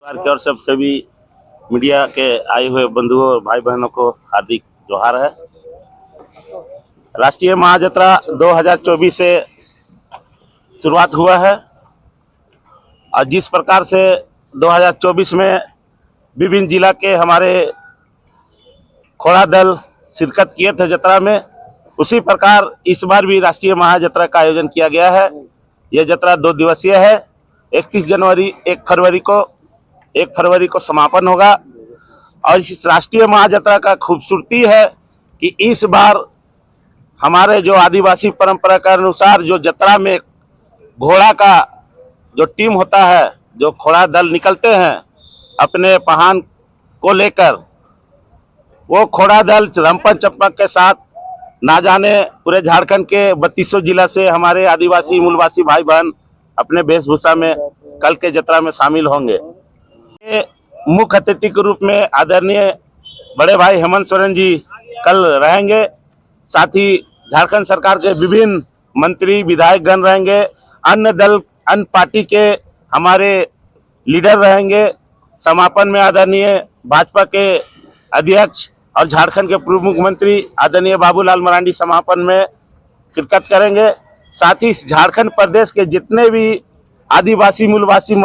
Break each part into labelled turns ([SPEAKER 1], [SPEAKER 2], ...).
[SPEAKER 1] परिवार के और सब सभी मीडिया के आए हुए बंधुओं और भाई बहनों को हार्दिक जोहार है। राष्ट्रीय महायात्रा 2024 से शुरुआत हुआ है और जिस प्रकार से 2024 में विभिन्न जिला के हमारे खोड़ा दल शिरकत किए थे जत्रा में, उसी प्रकार इस बार भी राष्ट्रीय महायात्रा का आयोजन किया गया है। यह जत्रा 2 दिवसीय है। 31 जनवरी 1 फरवरी को समापन होगा। और इस राष्ट्रीय महायात्रा का खूबसूरती है कि इस बार हमारे जो आदिवासी परंपरा के अनुसार जो जत्रा में घोड़ा का जो टीम होता है, जो घोड़ा दल निकलते हैं अपने पहान को लेकर, वो घोड़ा दल रंपन चंपक के साथ ना जाने पूरे झारखंड के 3200 जिला से हमारे आदिवासी मूलवासी भाई बहन अपने वेशभूषा में कल के जत्रा में शामिल होंगे। मुख्य अतिथि के रूप में आदरणीय बड़े भाई हेमंत सोरेन जी कल रहेंगे। साथ ही झारखंड सरकार के विभिन्न मंत्री विधायक गण रहेंगे। अन्य दल अन्य पार्टी के हमारे लीडर रहेंगे। समापन में आदरणीय भाजपा के अध्यक्ष और झारखंड के पूर्व मुख्यमंत्री आदरणीय बाबूलाल मरांडी समापन में शिरकत करेंगे। साथ ही झारखंड प्रदेश के जितने भी आदिवासी मूलवासी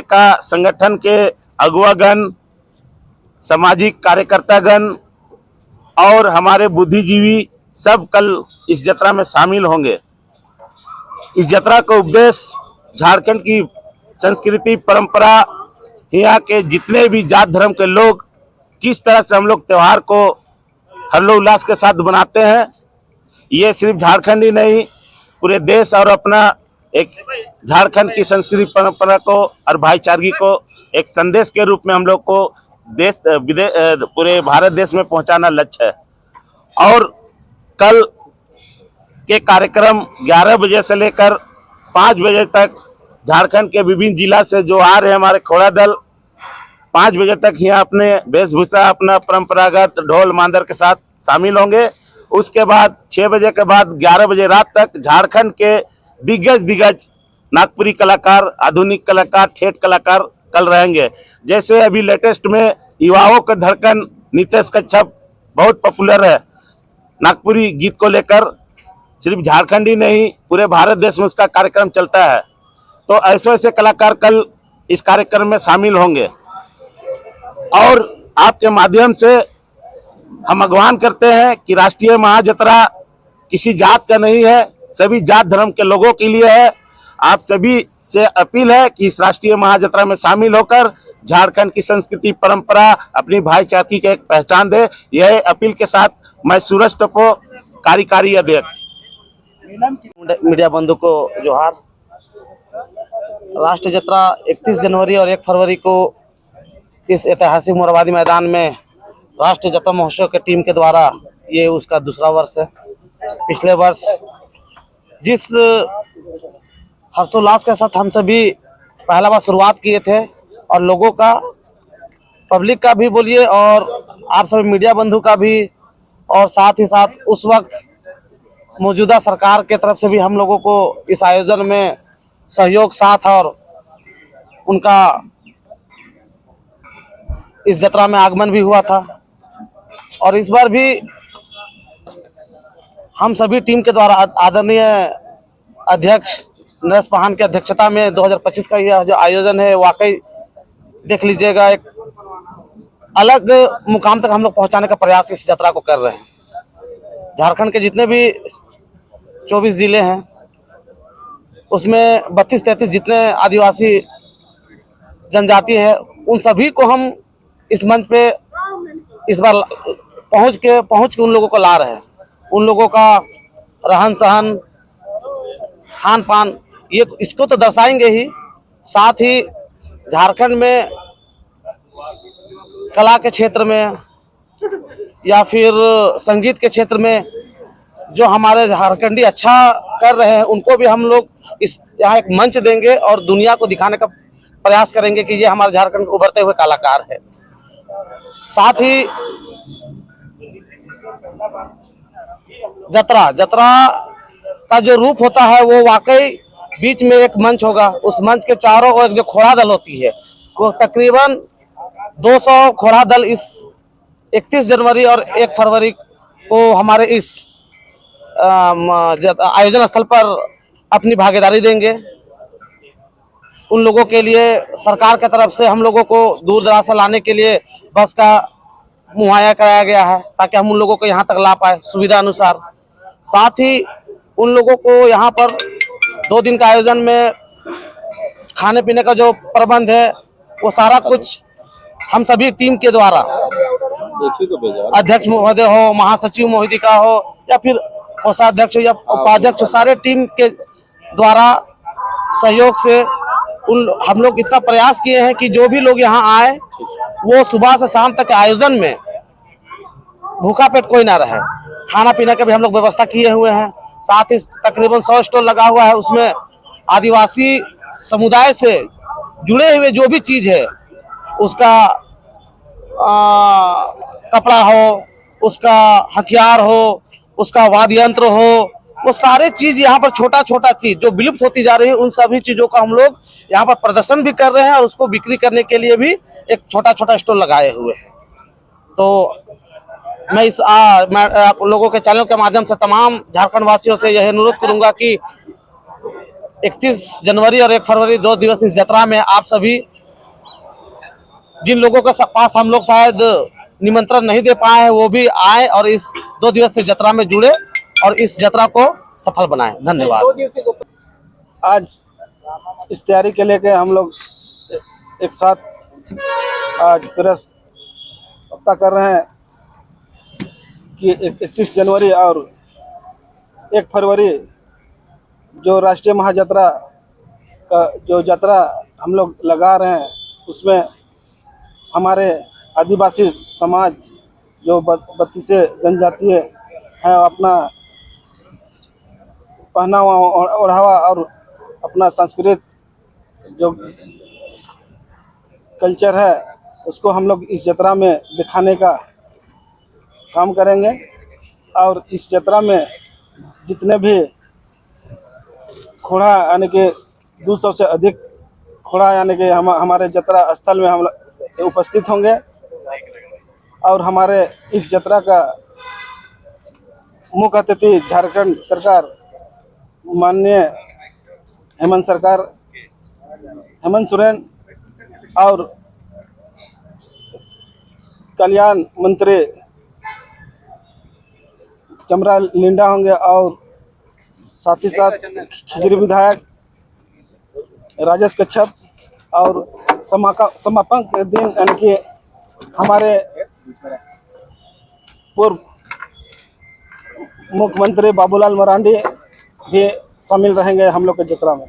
[SPEAKER 1] का संगठन के अगुवागण, सामाजिक कार्यकर्तागण और हमारे बुद्धिजीवी सब कल इस जत्रा में शामिल होंगे। इस जत्रा का उद्देश्य झारखंड की संस्कृति परंपरा, यहाँ के जितने भी जात धर्म के लोग किस तरह से हम लोग त्यौहार को हर्षोल्लास के साथ बनाते हैं, ये सिर्फ झारखंड ही नहीं पूरे देश और अपना एक झारखंड की संस्कृति परंपरा को और भाईचारगी को एक संदेश के रूप में हम लोग को देश विदेश पूरे भारत देश में पहुंचाना लक्ष्य है। और कल के कार्यक्रम 11 बजे से लेकर 5 बजे तक झारखंड के विभिन्न जिला से जो आ रहे हैं हमारे घोड़ा दल 5 बजे तक यहाँ अपने वेशभूषा अपना परंपरागत ढोल मांदर के साथ शामिल होंगे। उसके बाद 6 बजे के बाद 11 बजे रात तक झारखंड के दिग्गज नागपुरी कलाकार, आधुनिक कलाकार, ठेठ कलाकार कल रहेंगे। जैसे अभी लेटेस्ट में युवाओं का धड़कन नितेश कच्छप बहुत पॉपुलर है नागपुरी गीत को लेकर, सिर्फ झारखंड ही नहीं पूरे भारत देश में उसका कार्यक्रम चलता है। तो ऐसे कलाकार कल इस कार्यक्रम में शामिल होंगे। और आपके माध्यम से हम आह्वान करते हैं कि राष्ट्रीय महायात्रा किसी जात का नहीं है, सभी जात धर्म के लोगों के लिए है। आप सभी से अपील है कि इस राष्ट्रीय महायात्रा में शामिल होकर झारखंड की संस्कृति परंपरा अपनी भाईचारगी की एक पहचान दे। यह अपील के साथ मैं सूरज टप्पो, कार्यकारी अध्यक्ष।
[SPEAKER 2] मीडिया बंधु को जोहार। राष्ट्रीय यात्रा 31 जनवरी और 1 फरवरी को इस ऐतिहासिक मोरहाबादी मैदान में राष्ट्रीय यात्रा महोत्सव के टीम के द्वारा ये उसका दूसरा वर्ष है। पिछले वर्ष जिस हर्षोल्लास के साथ हम सभी पहला बार शुरुआत किए थे और लोगों का, पब्लिक का भी बोलिए और आप सभी मीडिया बंधु का भी, और साथ ही साथ उस वक्त मौजूदा सरकार के तरफ से भी हम लोगों को इस आयोजन में सहयोग साथ और उनका इस यात्रा में आगमन भी हुआ था। और इस बार भी हम सभी टीम के द्वारा आदरणीय अध्यक्ष नरेश पाहन की अध्यक्षता में 2025 का यह जो आयोजन है, वाकई देख लीजिएगा एक अलग मुकाम तक हम लोग पहुंचाने का प्रयास इस यात्रा को कर रहे हैं। झारखंड के जितने भी 24 जिले हैं उसमें 32-33 जितने आदिवासी जनजाति है, उन सभी को हम इस मंच पे इस बार पहुंच के उन लोगों को ला रहे हैं। उन लोगों का रहन सहन, खान पान, ये इसको तो दर्शाएंगे ही, साथ ही झारखंड में कला के क्षेत्र में या फिर संगीत के क्षेत्र में जो हमारे झारखंडी अच्छा कर रहे हैं उनको भी हम लोग इस यहाँ एक मंच देंगे और दुनिया को दिखाने का प्रयास करेंगे कि ये हमारे झारखंड के उभरते हुए कलाकार है। साथ ही जत्रा का जो रूप होता है वो वाकई बीच में एक मंच होगा। उस मंच के चारों ओर जो घोड़ा दल होती है वो तकरीबन 200 घोड़ा दल इस 31 जनवरी और 1 फरवरी को हमारे इस आयोजन स्थल पर अपनी भागीदारी देंगे। उन लोगों के लिए सरकार की तरफ से हम लोगों को दूर दराज से लाने के लिए बस का मुहैया कराया गया है, ताकि हम उन लोगों को यहाँ तक ला पाए सुविधा अनुसार। साथ ही उन लोगों को यहाँ पर 2 दिन का आयोजन में खाने पीने का जो प्रबंध है वो सारा कुछ हम सभी टीम के द्वारा, अध्यक्ष महोदय हो, महासचिव महोदय हो, या फिर कोषाध्यक्ष या उपाध्यक्ष, सारे टीम के द्वारा सहयोग से हम लोग इतना प्रयास किए हैं कि जो भी लोग यहाँ आए वो सुबह से शाम तक के आयोजन में भूखा पेट कोई ना रहे। खाना पीना का भी हम लोग व्यवस्था किए हुए हैं। साथ ही तकरीबन 100 स्टॉल लगा हुआ है, उसमें आदिवासी समुदाय से जुड़े हुए जो भी चीज है, उसका कपड़ा हो, उसका हथियार हो, उसका वाद्य यंत्र हो, वो सारे चीज यहाँ पर छोटा छोटा चीज जो विलुप्त होती जा रही है, उन सभी चीजों का हम लोग यहाँ पर प्रदर्शन भी कर रहे हैं और उसको बिक्री करने के लिए भी एक छोटा छोटा स्टॉल लगाए हुए हैं। तो मैं मैं आप लोगों के चैनल के माध्यम से तमाम झारखंड वासियों से यह अनुरोध करूंगा कि 31 जनवरी और 1 फरवरी 2 दिवसीय इस यात्रा में आप सभी, जिन लोगों के पास हम लोग शायद निमंत्रण नहीं दे पाए हैं, वो भी आए और इस 2 दिवसीय यात्रा में जुड़े और इस यात्रा को सफल बनाएं। धन्यवाद।
[SPEAKER 3] आज इस तैयारी के लेके हम लोग एक साथ आज प्रेस वार्ता कर रहे हैं कि 31 जनवरी और 1 फरवरी जो राष्ट्रीय महायात्रा का जो यात्रा हम लोग लगा रहे हैं, उसमें हमारे आदिवासी समाज जो 32 जनजातीय हैं अपना पहनावा ओढ़ावा और अपना सांस्कृतिक जो कल्चर है उसको हम लोग इस यात्रा में दिखाने का काम करेंगे। और इस यात्रा में जितने भी घोड़ा यानी कि 200 से अधिक घोड़ा यानी कि हमारे यात्रा स्थल में हम उपस्थित होंगे। और हमारे इस यात्रा का मुख्य अतिथि झारखंड सरकार माननीय हेमंत सोरेन और कल्याण मंत्री चमरा लिंडा होंगे, और साथ ही साथ खिजरी विधायक राजेश कच्छप, और समापन के दिन यानी कि हमारे पूर्व मुख्यमंत्री बाबूलाल मरांडी भी शामिल रहेंगे हम लोग के यात्रा में।